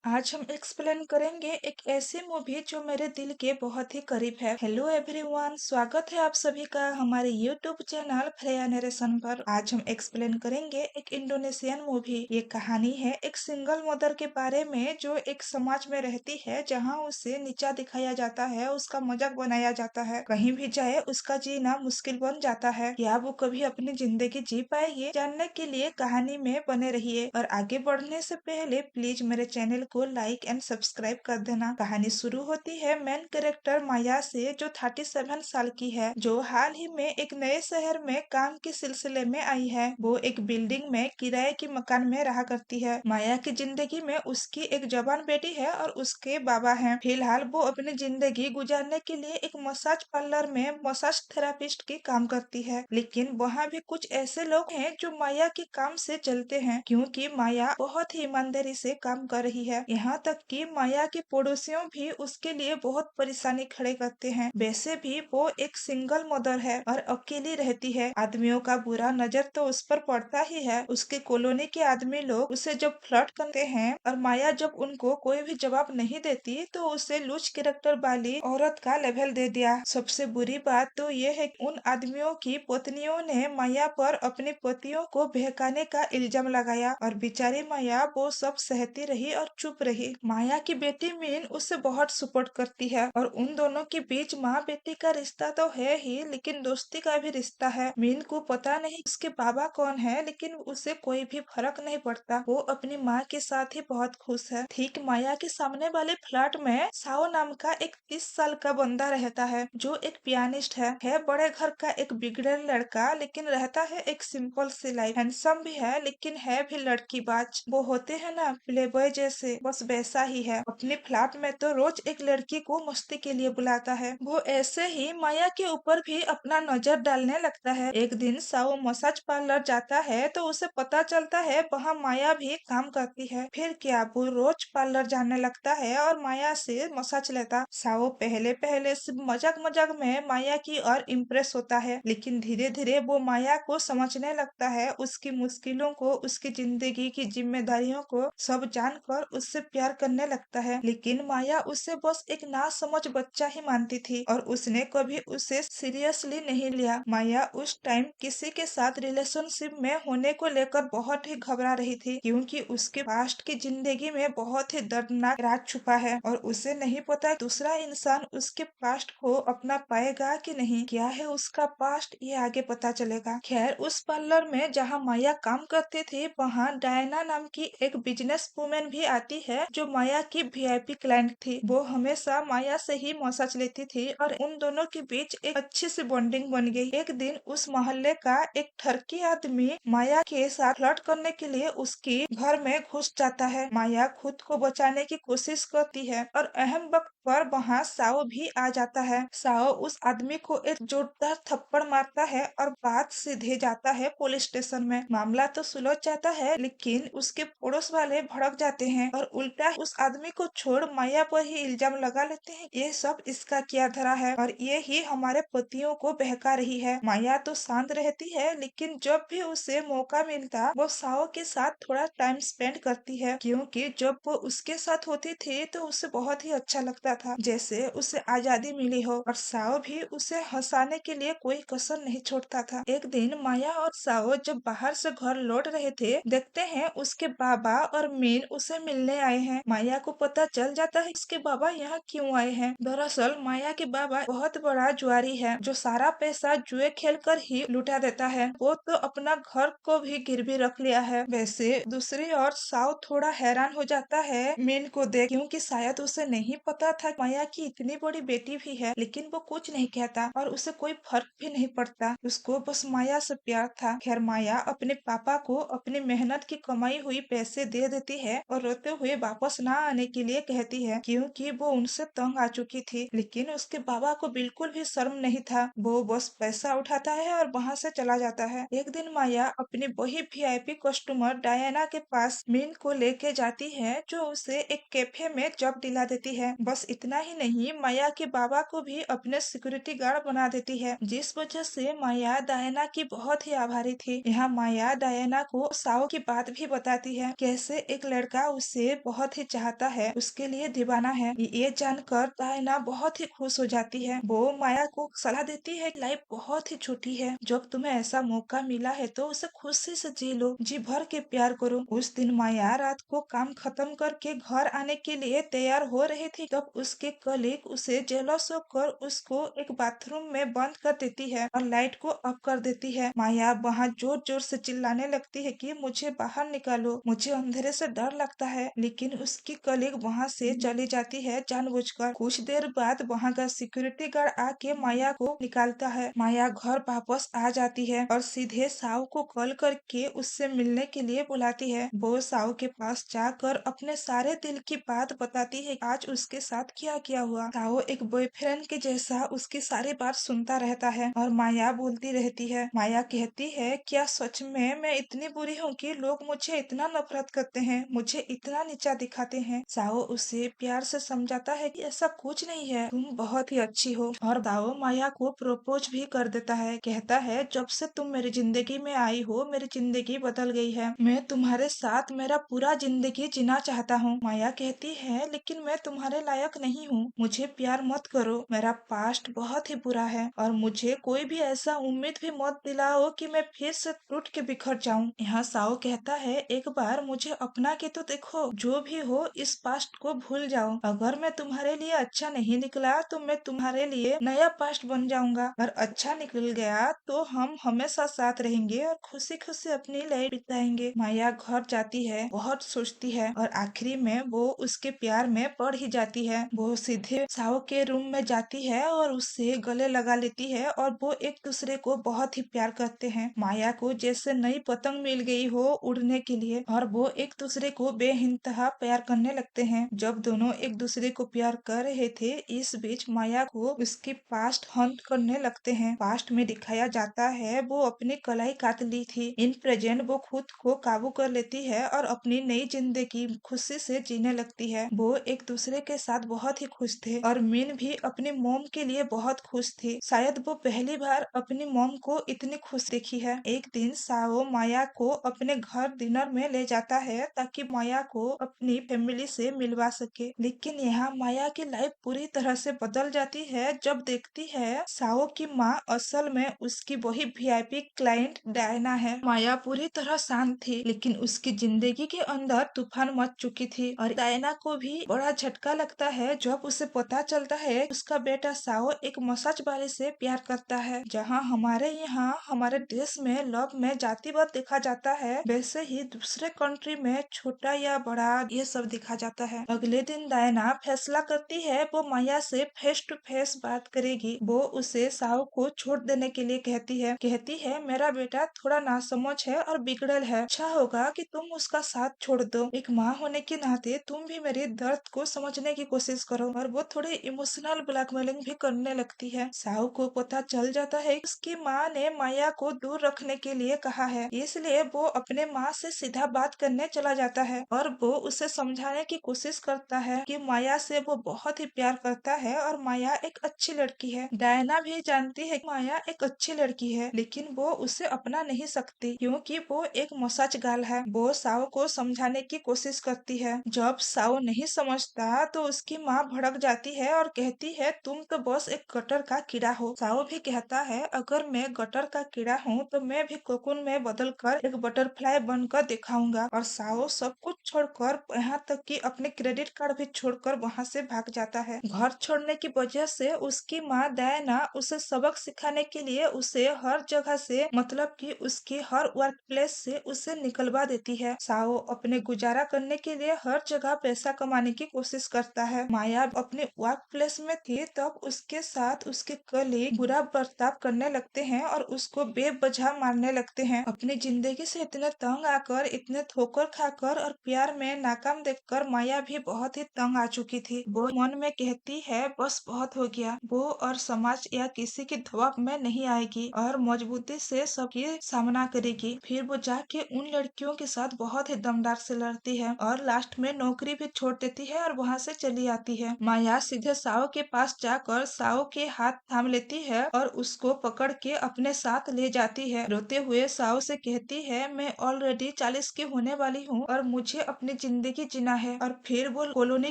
आज हम एक्सप्लेन करेंगे एक ऐसी मूवी जो मेरे दिल के बहुत ही करीब है। हेलो एवरीवन, स्वागत है आप सभी का हमारे यूट्यूब चैनल फ्रेया नरेशन पर। आज हम एक्सप्लेन करेंगे एक इंडोनेशियन मूवी। ये कहानी है एक सिंगल मदर के बारे में जो एक समाज में रहती है जहाँ उसे नीचा दिखाया जाता है, उसका मजाक बनाया जाता है, कहीं भी जाए उसका जीना मुश्किल बन जाता है। क्या वो कभी अपनी जिंदगी जी पाएगी? जानने के लिए कहानी में बने रहिए और आगे बढ़ने से पहले प्लीज मेरे चैनल को लाइक एंड सब्सक्राइब कर देना। कहानी शुरू होती है मेन कैरेक्टर माया से जो 37 साल की है, जो हाल ही में एक नए शहर में काम के सिलसिले में आई है। वो एक बिल्डिंग में किराए के मकान में रहा करती है। माया की जिंदगी में उसकी एक जवान बेटी है और उसके बाबा हैं। फिलहाल वो अपनी जिंदगी गुजारने के लिए एक मसाज पार्लर में मसाज थेरापिस्ट की काम करती है, लेकिन वहाँ भी कुछ ऐसे लोग हैं जो माया के काम से चलते हैं, क्योंकि माया बहुत ही ईमानदारी से काम कर रही है। यहाँ तक कि माया के पड़ोसियों भी उसके लिए बहुत परेशानी खड़े करते हैं। वैसे भी वो एक सिंगल मदर है और अकेली रहती है। आदमियों का बुरा नजर तो उस पर पड़ता ही है। उसके कॉलोनी के आदमी लोग उसे जब फ्लर्ट करते हैं और माया जब उनको कोई भी जवाब नहीं देती तो उसे लूज कैरेक्टर वाली औरत का लेवल दे दिया। सबसे बुरी बात तो ये है कि उन आदमियों की पत्नियों ने माया पर अपने पतियों को बहकाने का इल्जाम लगाया और बेचारी माया वो सब सहती रही और चुप रही। माया की बेटी मीन उसे बहुत सपोर्ट करती है और उन दोनों के बीच माँ बेटी का रिश्ता तो है ही, लेकिन दोस्ती का भी रिश्ता है। मीन को पता नहीं उसके बाबा कौन है, लेकिन उसे कोई भी फर्क नहीं पड़ता। वो अपनी माँ के साथ ही बहुत खुश है। ठीक माया के सामने वाले फ्लैट में साओ नाम का एक 30 साल का बंदा रहता है, जो एक पियानिस्ट है बड़े घर का एक बिगड़ेल लड़का, लेकिन रहता है एक सिंपल सी लाइफ। हैंडसम भी है लेकिन है भी लड़कीबाज। वो होते हैं ना प्ले बॉय जैसे, बस वैसा ही है। अपने फ्लैट में तो रोज एक लड़की को मस्ती के लिए बुलाता है। वो ऐसे ही माया के ऊपर भी अपना नजर डालने लगता है। एक दिन साओ मसाज पार्लर जाता है तो उसे पता चलता है वहाँ माया भी काम करती है। फिर क्या, वो रोज पार्लर जाने लगता है और माया से मसाज लेता। साओ पहले पहले सिर्फ मजाक मजाक में माया की और इम्प्रेस होता है, लेकिन धीरे धीरे वो माया को समझने लगता है, उसकी मुश्किलों को, उसकी जिंदगी की जिम्मेदारियों को सब जानकर उससे प्यार करने लगता है। लेकिन माया उसे बस एक नासमझ बच्चा ही मानती थी और उसने कभी उसे सीरियसली नहीं लिया। माया उस टाइम किसी के साथ रिलेशनशिप में होने को लेकर बहुत ही घबरा रही थी, क्योंकि उसके पास्ट की जिंदगी में बहुत ही दर्दनाक राज छुपा है और उसे नहीं पता दूसरा इंसान उसके पास्ट को अपना पाएगा कि नहीं। क्या है उसका पास्ट, ये आगे पता चलेगा। खैर, उस पार्लर में जहाँ माया काम करती थी वहाँ डायना नाम की एक बिजनेस वुमेन भी आती है, जो माया की वीआईपी क्लाइंट थी। वो हमेशा माया से ही मसाज लेती थी और उन दोनों के बीच एक अच्छी सी बॉन्डिंग बन गई। एक दिन उस मोहल्ले का एक ठरकी आदमी माया के साथ फ्लर्ट करने के लिए उसके घर में घुस जाता है। माया खुद को बचाने की कोशिश करती है और अहम वक्त पर वहाँ साओ भी आ जाता है। साओ उस आदमी को एक जोरदार थप्पड़ मारता है और बात सीधे जाता है पुलिस स्टेशन में। मामला तो सुलझ जाता है, लेकिन उसके पड़ोस वाले भड़क जाते हैं और उल्टा उस आदमी को छोड़ माया पर ही इल्जाम लगा लेते हैं। ये सब इसका क्या धरा है और ये ही हमारे पतियों को बहका रही है। माया तो शांत रहती है, लेकिन जब भी उसे मौका मिलता वो साओ के साथ थोड़ा टाइम स्पेंड करती है, क्योंकि जब वो उसके साथ होती थी तो उसे बहुत ही अच्छा लगता था, जैसे उसे आजादी मिली हो। और साओ भी उसे हंसाने के लिए कोई कसर नहीं छोड़ता था। एक दिन माया और साओ जब बाहर से घर लौट रहे थे, देखते हैं उसके बाबा और मीन उसे मिलने आए हैं। माया को पता चल जाता है उसके बाबा यहाँ क्यों आए हैं। दरअसल माया के बाबा बहुत बड़ा जुआरी है, जो सारा पैसा जुए खेल कर ही लुटा देता है। वो तो अपना घर को भी गिरवी रख लिया है। वैसे दूसरी ओर साओ थोड़ा हैरान हो जाता है मीन को देख, क्योंकि शायद उसे नहीं पता था माया की इतनी बड़ी बेटी भी है, लेकिन वो कुछ नहीं कहता और उसे कोई फर्क भी नहीं पड़ता। उसको बस माया से प्यार था। खैर, माया अपने पापा को अपनी मेहनत की कमाई हुई पैसे दे देती है और रोते हुए वापस ना आने के लिए कहती है, क्योंकि वो उनसे तंग आ चुकी थी। लेकिन उसके बाबा को बिल्कुल भी शर्म नहीं था। वो बस पैसा उठाता है और वहाँ से चला जाता है। एक दिन माया अपनी वही वीआईपी कस्टमर डायना के पास मीन को लेके जाती है, जो उसे एक कैफे में जॉब दिला देती है। बस इतना ही नहीं, माया के बाबा को भी अपने सिक्योरिटी गार्ड बना देती है, जिस वजह से माया डायना की बहुत ही आभारी थी। यहाँ माया डायना को साओ की बात भी बताती है, कैसे एक लड़का उसे बहुत ही चाहता है, उसके लिए दीवाना है। ये जानकर डायना बहुत ही खुश हो जाती है। वो माया को सलाह देती है कि लाइफ बहुत ही छोटी है, जब तुम्हें ऐसा मौका मिला है तो उसे खुशी से जी लो, जी भर के प्यार करो। उस दिन माया रात को काम खत्म करके घर आने के लिए तैयार हो रही थी, तब उसके कलीग उसे जेलस होकर उसको एक बाथरूम में बंद कर देती है और लाइट को ऑफ कर देती है। माया वहाँ जोर जोर से चिल्लाने लगती है कि मुझे बाहर निकालो, मुझे अंधेरे से डर लगता है, लेकिन उसकी कलीग वहाँ से चली जाती है जानबूझकर। कुछ देर बाद वहाँ का सिक्योरिटी गार्ड आके माया को निकालता है। माया घर वापस आ जाती है और सीधे साओ को कॉल करके उससे मिलने के लिए बुलाती है। वो साओ के पास जाकर अपने सारे दिल की बात बताती है, आज उसके साथ क्या क्या हुआ। साओ एक बॉयफ्रेंड के जैसा उसकी सारी बात सुनता रहता है और माया बोलती रहती है। माया कहती है, क्या सच में मैं इतनी बुरी हूँ कि लोग मुझे इतना नफरत करते हैं, मुझे इतना नीचा दिखाते हैं। साओ उसे प्यार से समझाता है कि ऐसा कुछ नहीं है, तुम बहुत ही अच्छी हो। और साओ माया को प्रपोज भी कर देता है, कहता है जब से तुम मेरी जिंदगी में आई हो मेरी जिंदगी बदल गई है, मैं तुम्हारे साथ मेरा पूरा जिंदगी जीना चाहता हूँ। माया कहती है, लेकिन मैं तुम्हारे लायक नहीं हूँ, मुझे प्यार मत करो, मेरा पास्ट बहुत ही बुरा है और मुझे कोई भी ऐसा उम्मीद भी मत दिलाओ कि मैं फिर से टूट के बिखर जाऊं। यहाँ साओ कहता है, एक बार मुझे अपना के तो देखो, जो भी हो इस पास्ट को भूल जाओ, अगर मैं तुम्हारे लिए अच्छा नहीं निकला तो मैं तुम्हारे लिए नया पास्ट बन जाऊंगा, और अच्छा निकल गया तो हम हमेशा साथ रहेंगे और खुशी खुशी अपनी लाइफ बिताएंगे। माया घर जाती है, बहुत सोचती है और आखिरी में वो उसके प्यार में पड़ ही जाती है। वो सीधे साओ के रूम में जाती है और उससे गले लगा लेती है और वो एक दूसरे को बहुत ही प्यार करते हैं। माया को जैसे नई पतंग मिल गई हो उड़ने के लिए, और वो एक दूसरे को बेइंतहा प्यार करने लगते हैं। जब दोनों एक दूसरे को प्यार कर रहे थे, इस बीच माया को उसकी पास्ट हंट करने लगते हैं। पास्ट में दिखाया जाता है वो अपनी कलाई काट ली थी। इन प्रेजेंट वो खुद को काबू कर लेती है और अपनी नई जिंदगी खुशी से जीने लगती है। वो एक दूसरे के साथ बहुत ही खुश थे और मिन भी अपनी मॉम के लिए बहुत खुश थी। शायद वो पहली बार अपनी मॉम को इतनी खुश देखी है। एक दिन साओ माया को अपने घर डिनर में ले जाता है ताकि माया को अपनी फैमिली से मिलवा सके, लेकिन यहाँ माया की लाइफ पूरी तरह से बदल जाती है जब देखती है साओ की माँ असल में उसकी वही वीआईपी क्लाइंट डायना है। माया पूरी तरह शांत थी, लेकिन उसकी जिंदगी के अंदर तूफान मच चुकी थी और डायना को भी बड़ा झटका लगता है जब उसे पता चलता है उसका बेटा साओ एक मसाज वाले से प्यार करता है। जहाँ हमारे यहाँ हमारे देश में लव में जातिवाद देखा जाता है, वैसे ही दूसरे कंट्री में छोटा या बड़ा ये सब देखा जाता है। अगले दिन डायना फैसला करती है वो माया से फेस टू फेस बात करेगी। वो उसे साओ को छोड़ देने के लिए कहती है मेरा बेटा थोड़ा नासमझ है और बिगड़ल है, अच्छा होगा कि तुम उसका साथ छोड़ दो। एक माँ होने के नाते तुम भी मेरे दर्द को समझने की कोशिश करो। और वो थोड़ी इमोशनल ब्लैकमेलिंग भी करने लगती है। साओ को पता चल जाता है कि उसकी माँ ने माया को दूर रखने के लिए कहा है, इसलिए वो अपने माँ से सीधा बात करने चला जाता है और वो उसे समझाने की कोशिश करता है कि माया से वो बहुत ही प्यार करता है और माया एक अच्छी लड़की है। डायना भी जानती है कि माया एक अच्छी लड़की है, लेकिन वो उसे अपना नहीं सकती क्योंकि वो एक मसाज गर्ल है। वो साओ को समझाने की कोशिश करती है। जब साओ नहीं समझता तो उसकी माँ भड़क जाती है और कहती है तुम तो बस एक गटर का कीड़ा हो। साओ भी कहता है अगर मैं गटर का कीड़ा हूँ तो मैं भी कोकून में बदल कर एक बटरफ्लाई बनकर दिखाऊंगा। और साओ सब कुछ छोड़कर यहाँ तक कि अपने क्रेडिट कार्ड भी छोड़कर वहाँ से भाग जाता है। घर छोड़ने की वजह से उसकी माँ डायना उसे सबक सिखाने के लिए उसे हर जगह से मतलब कि उसकी हर वर्क प्लेस से उसे निकलवा देती है। साओ अपने गुजारा करने के लिए हर जगह पैसा कमाने की कोशिश करता है। माया अपने वर्क प्लेस में थी तब उसके साथ उसके कलीग बुरा बर्ताव करने लगते हैं और उसको बेवजह मारने लगते हैं। अपनी जिंदगी से इतने तंग आकर, इतने ठोकर खाकर और प्यार में नाकाम देखकर माया भी बहुत ही तंग आ चुकी थी। वो मन में कहती है बस बहुत हो गया, वो और समाज या किसी के दबाव में नहीं आएगी और मजबूती से सबकी सामना करेगी। फिर वो जाके उन लड़कियों के साथ बहुत ही दमदार से लड़ती है और लास्ट में नौकरी भी छोड़ देती है और वहाँ से चली आती चाहती है। माया सीधे साओ के पास जाकर साओ के हाथ थाम लेती है और उसको पकड़ के अपने साथ ले जाती है। रोते हुए साओ से कहती है, मैं ऑलरेडी 40 की होने वाली हूँ और मुझे अपनी जिंदगी जीना है। और फिर वो कॉलोनी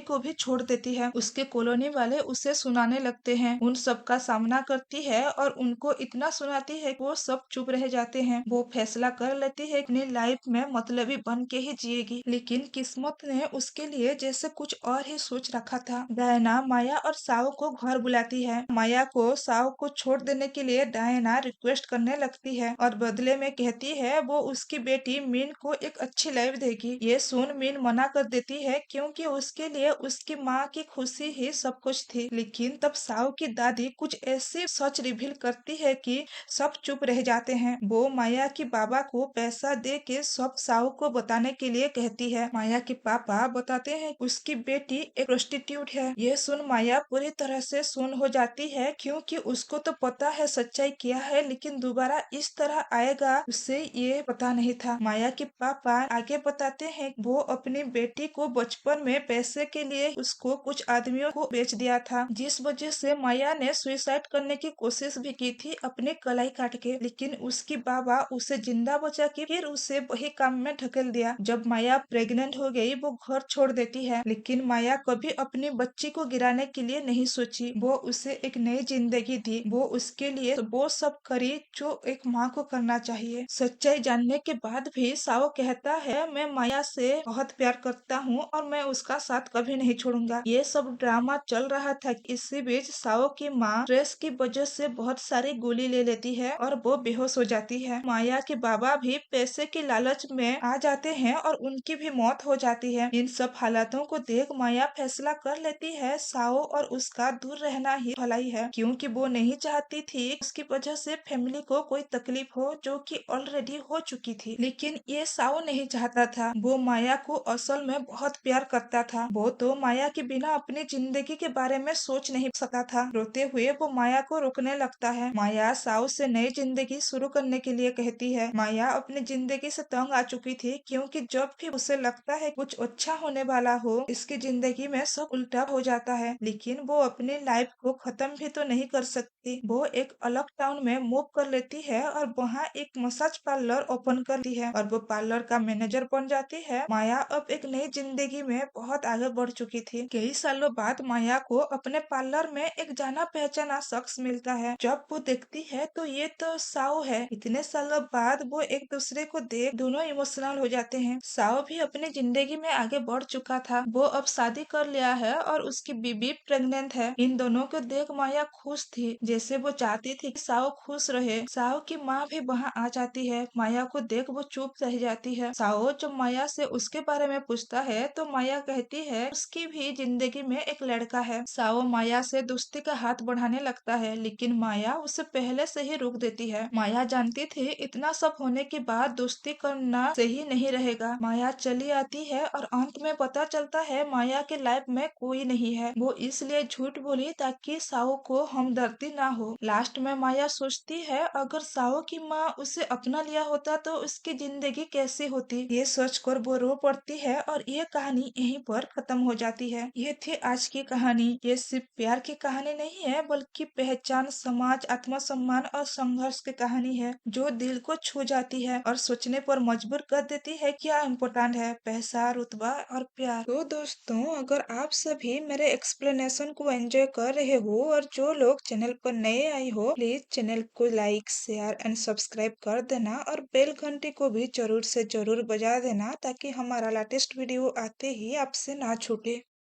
को भी छोड़ देती है। उसके कॉलोनी वाले उसे सुनाने लगते हैं, उन सब का सामना करती है और उनको इतना सुनाती है कि वो सब चुप रह जाते हैं। वो फैसला कर लेती है अपनी लाइफ में मतलबी बन के ही जिएगी, लेकिन किस्मत ने उसके लिए जैसे कुछ और ही सोच रखा था। डायना माया और साओ को घर बुलाती है। माया को साओ को छोड़ देने के लिए डायना रिक्वेस्ट करने लगती है और बदले में कहती है वो उसकी बेटी मीन को एक अच्छी लाइफ देगी। ये सुन मीन मना कर देती है क्योंकि उसके लिए उसकी माँ की खुशी ही सब कुछ थी। लेकिन तब साओ की दादी कुछ ऐसी सच रिवील करती है कि सब चुप रह जाते हैं। वो माया के बाबा को पैसा दे के सब साओ को बताने के लिए कहती है। माया के पापा बताते हैं उसकी बेटी एक प्रोस्टिट्यूट है। ये सुन माया पूरी तरह से सुन हो जाती है क्योंकि उसको तो पता है सच्चाई क्या है, लेकिन दोबारा इस तरह आएगा उसे ये पता नहीं था। माया के पापा आगे बताते हैं वो अपनी बेटी को बचपन में पैसे के लिए उसको कुछ आदमियों को बेच दिया था, जिस वजह से माया ने सुसाइड करने की कोशिश भी की थी अपने कलाई काट के। लेकिन उसकी बाबा उसे जिंदा बचा के फिर उसे वही काम में ढकेल दिया। जब माया प्रेग्नेंट हो गई वो घर छोड़ देती है, लेकिन माया कभी अपनी बच्ची को गिराने के लिए नहीं सोची। वो उसे एक नई जिंदगी दी। वो उसके लिए वो सब करी जो एक माँ को करना चाहिए। सच्चाई जानने के बाद भी साओ कहता है मैं माया से बहुत प्यार करता हूँ और मैं उसका साथ कभी नहीं छोड़ूंगा। ये सब ड्रामा चल रहा था। इसी बीच साओ की माँ स्ट्रेस की वजह से बहुत सारी गोली ले लेती है और वो बेहोश हो जाती है। माया के बाबा भी पैसे के लालच में आ जाते हैं और उनकी भी मौत हो जाती है। इन सब हालातों को देख माया फैसला कर लेती है साओ और उसका दूर रहना ही भलाई है, क्योंकि वो नहीं चाहती थी उसकी वजह से फैमिली को कोई तकलीफ हो जो कि ऑलरेडी हो चुकी थी। लेकिन ये साओ नहीं चाहता था। वो माया को असल में बहुत प्यार करता था। वो तो माया के बिना अपनी जिंदगी के बारे में सोच नहीं सकता था। रोते हुए वो माया को रोकने लगता है। माया साओ से नई जिंदगी शुरू करने के लिए कहती है। माया अपनी जिंदगी से तंग आ चुकी थी क्योंकि जब भी उसे लगता है कुछ अच्छा होने वाला हो इसकी जिंदगी में सब उल्टा हो जाता है। लेकिन वो अपनी लाइफ को खत्म भी तो नहीं कर सकती। वो एक अलग टाउन में मूव कर लेती है और वहाँ एक मसाज पार्लर ओपन करती है और वो पार्लर का मैनेजर बन जाती है। माया अब एक नई जिंदगी में बहुत आगे बढ़ चुकी थी। कई सालों बाद माया को अपने पार्लर में एक जाना पहचाना शख्स मिलता है। जब वो देखती है तो ये तो साओ है। इतने सालों बाद वो एक दूसरे को देख दोनों इमोशनल हो जाते हैं। साओ भी अपनी जिंदगी में आगे बढ़ चुका था। वो अब शादी कर लिया है और उसकी बीबी प्रेग्नेंट है। इन दोनों को देख माया खुश थी, जैसे वो चाहती थी कि साओ खुश रहे। साओ की माँ भी वहाँ आ जाती है। माया को देख वो चुप रह जाती है। साओ जब माया से उसके बारे में पूछता है तो माया कहती है उसकी भी जिंदगी में एक लड़का है। साओ माया से दोस्ती का हाथ बढ़ाने लगता है, लेकिन माया उसे पहले से ही रोक देती है। माया जानती थी इतना सब होने के बाद दोस्ती करना सही नहीं रहेगा। माया चली आती है और अंत में पता चलता है माया के लाइफ में कोई नहीं है। वो इसलिए झूठ बोली ताकि साओ को हमदर्दी ना हो। लास्ट में माया सोचती है अगर साओ की माँ उसे अपना लिया होता तो उसकी जिंदगी कैसी होती। ये सोचकर वो रो पड़ती है और ये कहानी यहीं पर खत्म हो जाती है। ये थी आज की कहानी। ये सिर्फ प्यार की कहानी नहीं है बल्कि पहचान, समाज, आत्मसम्मान और संघर्ष की कहानी है जो दिल को छू जाती है और सोचने पर मजबूर कर देती है क्या इम्पोर्टेंट है, पैसा, रुतबा और प्यार। तो दोस्तों, अगर आप सभी मेरे एक्सप्लेनेशन को एंजॉय कर रहे हो और जो लोग चैनल पर नए आए हो प्लीज चैनल को लाइक, शेयर एंड सब्सक्राइब कर देना और बेल घंटी को भी जरूर से जरूर बजा देना ताकि हमारा लेटेस्ट वीडियो आते ही आपसे ना छूटे।